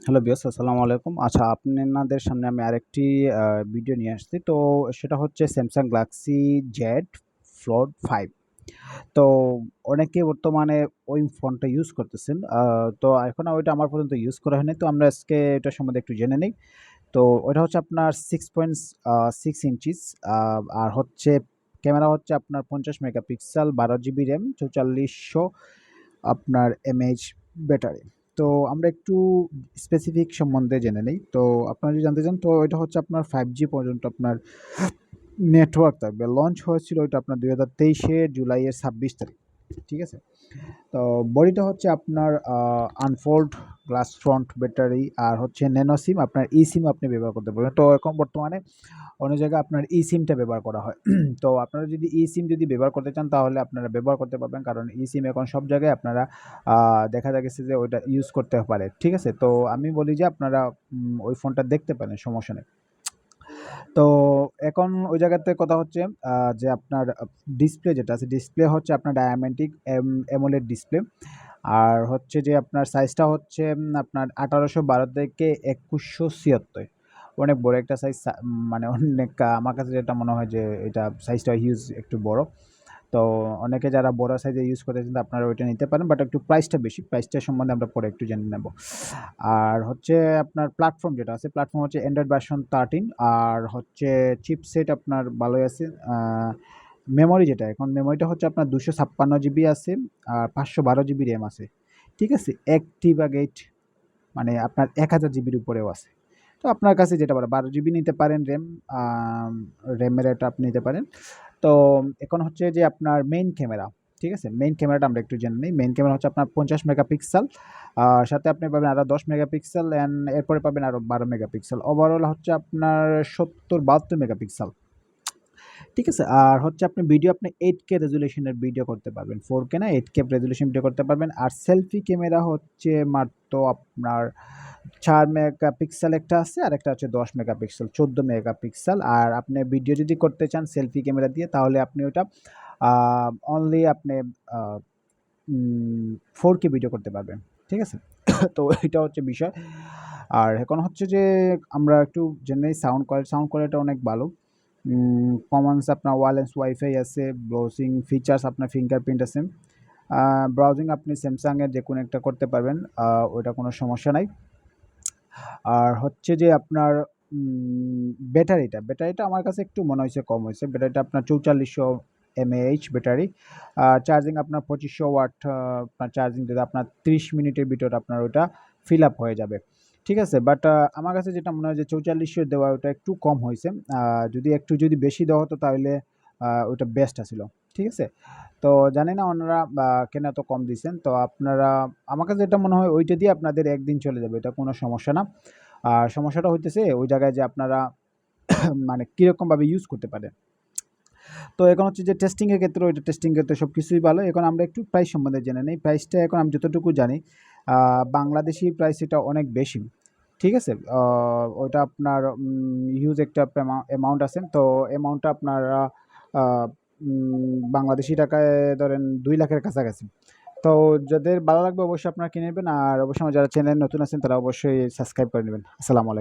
Hello বিয়স, আসসালামু আলাইকুম। আচ্ছা, আপনাদের সামনে আমি আরেকটি ভিডিও নিয়ে আসছি। তো সেটা হচ্ছে Samsung Galaxy Z Fold 5। তো অনেকে বর্তমানে ওই ফোনটা ইউজ করতেছেন। তো এখনো ওইটা আমার পর্যন্ত ইউজ করা হয়নি। তো আমরা আজকে এটার সম্বন্ধে একটু জেনে নেই। তো ওইটা হচ্ছে আপনার 6.6 ইঞ্চিস, আর হচ্ছে ক্যামেরা হচ্ছে আপনার 50 মেগাপিক্সেল, 12 জিবি র্যাম, 4400 আপনার এমএএইচ ব্যাটারি। তো আমরা একটু স্পেসিফিক সম্বন্ধে জেনে নেই। তো আপনারা যদি জানতে চান, তো এটা হচ্ছে আপনার 5G পর্যন্ত আপনার নেটওয়ার্ক থাকবে। লঞ্চ হয়েছিল ওইটা আপনার 2023 জুলাইয়ের 26 তারিখ। ঠিক আছে? তো বডিটা হচ্ছে আপনার আনফোল্ড গ্লাস ফ্রন্ট ব্যাটারি, আর হচ্ছে ন্যানো সিম, আপনার সিম আপনি ব্যবহার করতে পারবেন। তো এখন বর্তমানে অনেক জায়গায় আপনার সিমটা ব্যবহার করা হয়। তো আপনারা যদি সিম যদি ব্যবহার করতে চান, তাহলে আপনারা ব্যবহার করতে পারবেন, কারণ সিম এখন সব জায়গায় আপনারা দেখা গেছে যে ওইটা ইউজ করতে পারে। ঠিক আছে? তো আমি বলি যে আপনারা ওই ফোনটা দেখতে পারেন, সমস্যা নেই। তো এখন ওই জায়গাতে কথা হচ্ছে যে আপনার ডিসপ্লে যেটা আছে, ডিসপ্লে হচ্ছে আপনার ডায়ামেন্টিক অ্যামোলেড ডিসপ্লে। আর হচ্ছে যে আপনার সাইজটা হচ্ছে আপনার 1812 থেকে 2176। অনেক বড় একটা সাইজ, মানে অনেক, আমার কাছে যেটা মনে হয় যে এটা সাইজটা হিউজ, একটু বড়। তো অনেকে যারা বড় সাইজে ইউজ করতে চান, আপনারা ওইটা নিতে পারেন, বাট একটু প্রাইসটা বেশি। প্রাইসটা সম্বন্ধে আমরা পরে একটু জেনে নেব। আর হচ্ছে আপনার প্ল্যাটফর্ম যেটা আছে, প্ল্যাটফর্ম হচ্ছে অ্যান্ড্রয়েড ভার্সন 13। আর হচ্ছে চিপসেট আপনার ভালোই আছে। মেমোরি যেটা, এখন মেমোরিটা হচ্ছে আপনার 256 জিবি আছে, আর 512 জিবি র্যাম আছে। ঠিক আছে? অ্যাক্টিভাগেট মানে আপনার 1000 জিবির উপরেও আছে। তো আপনার কাছে যেটা বলে 12 জিবি নিতে পারেন র্যাম, র্যামের এটা আপনি নিতে পারেন। তো এখন হচ্ছে যে আপনার মেইন ক্যামেরা। ঠিক আছে? মেইন ক্যামেরাটা আমরা একটু জেনে নিই। মেইন ক্যামেরা হচ্ছে আপনার 50 মেগাপিক্সেল, সাথে আপনি পাবেন আরও 10 মেগাপিক্সেল, অ্যান্ড এরপরে পাবেন আরও 12 মেগাপিক্সেল। ওভারঅল হচ্ছে আপনার 72 মেগাপিক্সেল। ঠিক আছে? আর হচ্ছে আপনি ভিডিও, আপনি 8K রেজুলেশনের ভিডিও করতে পারবেন। 4K না, 8K রেজুলেশন ভিডিও করতে পারবেন। আর সেলফি ক্যামেরা হচ্ছে মাত্র আপনার 4 মেগাপিক্সেল একটা আছে, আর একটা হচ্ছে 10 মেগাপিক্সেল, 14 মেগাপিক্সেল। আর আপনি ভিডিও যদি করতে চান সেলফি ক্যামেরা দিয়ে, তাহলে আপনি ওটা অনলি আপনি আ 4K ভিডিও করতে পারবেন। ঠিক আছে? তো এটা হচ্ছে বিষয়। আর এখন হচ্ছে যে আমরা একটু জেনে সাউন্ড কোয়ালিটি অনেক ভালো। কমন্স আপনার ওয়্যারলেস ওয়াইফাই আছে, ব্রাউজিং ফিচার্স আপনার ফিঙ্গারপ্রিন্ট আছে। ব্রাউজিং আপনি স্যামসাংয়ের যেকোনো একটা করতে পারবেন, ওইটা কোনো সমস্যা নাই। আর হচ্ছে যে আপনার ব্যাটারিটা আমার কাছে একটু মনে হয়েছে কম হয়েছে। ব্যাটারিটা আপনার 4400 এমএএইচ ব্যাটারি। চার্জিং আপনার 2500 ওয়াট, আপনার চার্জিং দিলে আপনার 30 মিনিটের ভিতরে আপনার ওটা ফিল আপ হয়ে যাবে। ঠিক আছে? বাট আমার কাছে যেটা মনে হয় যে 4400 দেওয়া ওটা একটু কম হয়েছে। যদি বেশি দেওয়া হতো, তাহলে ওইটা বেস্ট আছিল। ঠিক আছে? তো জানি না ওনারা কেন এত কম দিছেন। তো আপনারা, আমার কাছে যেটা মনে হয় ওইটা দিয়ে আপনাদের একদিন চলে যাবে, এটা কোনো সমস্যা না। আর সমস্যাটা হইতেছে ওই জায়গায় যে আপনারা মানে কিরকমভাবে ইউজ করতে পারেন। তো এখন হচ্ছে যে টেস্টিং এর ক্ষেত্রে, ওইটা টেস্টিং ক্ষেত্রে সবকিছুই ভালো। এখন আমরা একটু প্রাইস সম্বন্ধে জেনে নেই। প্রাইসটা এখন আমি যতটুকু জানি, বাংলাদেশী প্রাইস এটা অনেক বেশি। ঠিক আছে? ওইটা আপনার হিউজ একটা অ্যামাউন্ট আছে। তো অ্যামাউন্টটা আপনারা আ বাংলাদেশী টাকায় ধরেন 2 লাখের কাছাকাছি। তো যাদের ভালো লাগবে অবশ্যই আপনারা কিনে নেবেন। আর অবশ্যই আমার যারা চ্যানেলে নতুন আছেন, তারা অবশ্যই সাবস্ক্রাইব করে নেবেন। আসসালামু আলাইকুম।